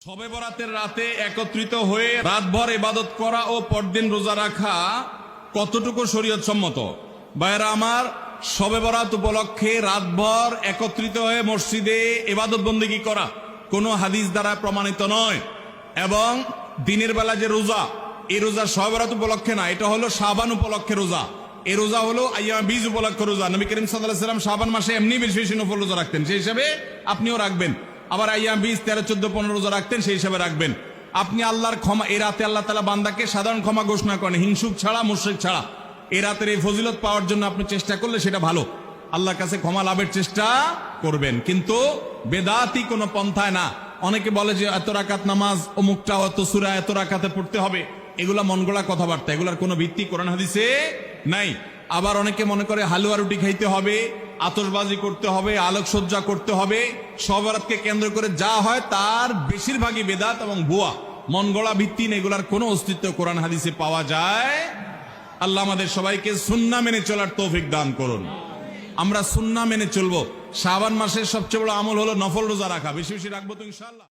শবে বরাতের রাতে একত্রিত হয়ে রাতভর ইবাদত করা ও পরদিন রোজা রাখা কতটুকু শরীয়ত সম্মত? ভাইয়েরা আমার, শবে বরাত উপলক্ষে রাতভর একত্রিত হয়ে মসজিদে ইবাদত বন্দেগী করা কোনো হাদিস দ্বারা প্রমাণিত নয়। এবং দিনের বেলা যে রোজা, এই রোজা শবে বরাত উপলক্ষে না, এটা হলো শাবান উপলক্ষে রোজা। এই রোজা হলো আইয়াম বীজ উপলক্ষে রোজা। নবী করিম সাল্লাল্লাহু আলাইহি ওয়াসাল্লাম শাবান মাসে এমনি বেশি বেশি নফল রোজা রাখতেন, সেই হিসাবে আপনিও রাখবেন। আবার আইয়াম 20, 13, 14, 15 রোজা রাখতেন, সেই হিসাবে রাখবেন। আপনি আল্লাহর ক্ষমা, এই রাতে আল্লাহ তাআলা বান্দাকে সাধারণ ক্ষমা ঘোষণা করেন, হিংসুক ছাড়া, মুশরিক ছাড়া। এই রাতের এই ফজিলত পাওয়ার জন্য আপনি চেষ্টা করলে সেটা ভালো, আল্লাহর কাছে ক্ষমা লাভের চেষ্টা করবেন, কিন্তু বেদাতি কোনো পন্থায় না। অনেকে বলে যে এত রাকাত নামাজ, অমুকটা অত সূরা এত রাকাতে পড়তে হবে, এগুলা মন গড়া কথাবার্তা, এগুলার কোনো ভিত্তি কোরআন হাদিসে নাই। আবার অনেকে মনে করে হালুয়া রুটি খাইতে হবে, আতশবাজি করতে হবে, আলোকসজ্জা করতে হবে। শবে বরাতকে কেন্দ্র করে যা হয় তার বেশিরভাগই বেদাত এবং ভুয়া, মন গড়া ভিত্তি, এগুলার কোনো অস্তিত্ব কোরআন হাদিসে পাওয়া যায়। আল্লাহ আমাদের সবাইকে সুন্নাহ মেনে চলার তৌফিক দান করুন। আমরা সুন্নাহ মেনে চলবো। শাবান মাসের সবচেয়ে বড় আমল হলো নফল রোজা রাখা, বেশি বেশি রাখবো তো ইনশাআল্লাহ।